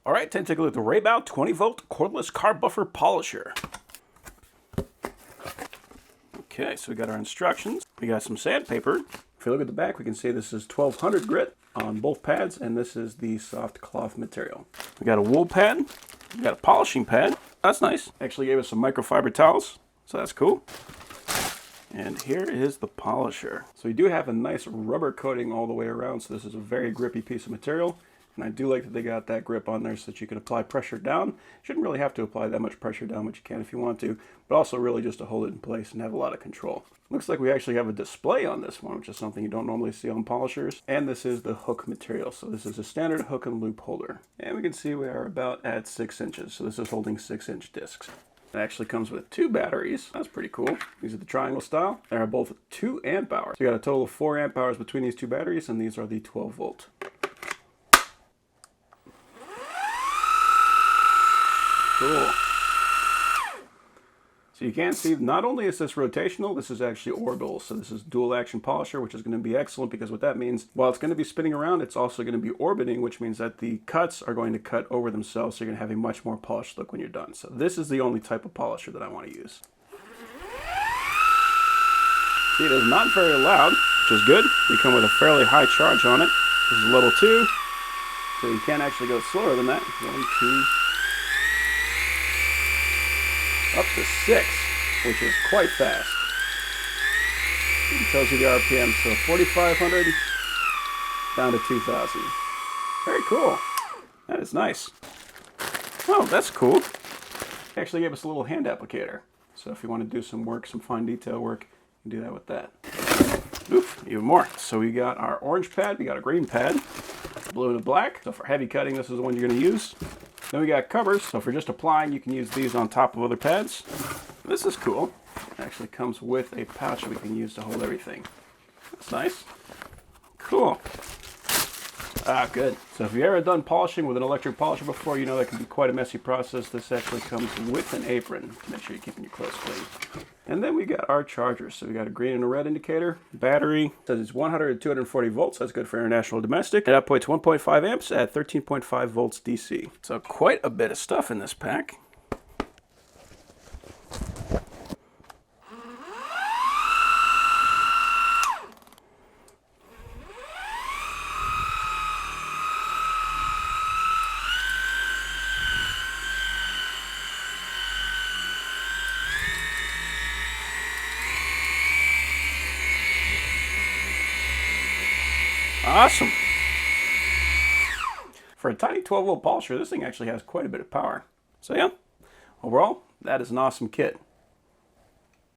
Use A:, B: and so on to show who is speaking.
A: All right, time to take a look at the RAYBAO 20-volt cordless car buffer polisher. Okay, so we got our instructions. We got some sandpaper. If you look at the back, we can see this is 1200 grit on both pads, and this is the soft cloth material. We got a wool pad. We got a polishing pad. That's nice. Actually gave us some microfiber towels, so that's cool. And here is the polisher. So you do have a nice rubber coating all the way around, so this is a very grippy piece of material. And I do like that they got that grip on there so that you can apply pressure down. You shouldn't really have to apply that much pressure down, but you can if you want to, but also really just to hold it in place and have a lot of control. Looks like we actually have a display on this one, which is something you don't normally see on polishers. And this is the hook material. So this is a standard hook and loop holder. And we can see we are about at 6 inches. So this is holding 6-inch discs. It actually comes with 2 batteries. That's pretty cool. These are the triangle style. They are both 2 amp hours. So you got a total of 4 amp hours between these 2 batteries, and these are the 12 volt. Cool. So you can see, not only is this rotational, this is actually orbital. So this is dual action polisher, which is going to be excellent because what that means, while it's going to be spinning around, it's also going to be orbiting, which means that the cuts are going to cut over themselves. So you're going to have a much more polished look when you're done. So this is the only type of polisher that I want to use. See, it is not very loud, which is good. We come with a fairly high charge on it. This is level 2, so you can actually go slower than that. 1, 2, up to 6, which is quite fast. It tells you the RPM, so 4,500 down to 2,000. Very cool. That is nice. Oh, that's cool. They actually gave us a little hand applicator. So if you want to do some work, some fine detail work, you can do that with that. Oof, even more. So we got our orange pad, we got a green pad, blue and a black. So for heavy cutting, this is the one you're going to use. Then we got covers, so for just applying, you can use these on top of other pads. This is cool. It actually comes with a pouch that we can use to hold everything. That's nice. Cool. Ah, good. So if you've ever done polishing with an electric polisher before, you know that can be quite a messy process. This actually comes with an apron to make sure you're keeping your clothes clean. And then we got our chargers. So we got a green and a red indicator. Battery. It says it's 100 to 240 volts. That's good for international domestic. It outputs 1.5 amps at 13.5 volts DC. So quite a bit of stuff in this pack. Awesome. For a tiny 12 volt polisher, this thing actually has quite a bit of power. So yeah, overall, that is an awesome kit.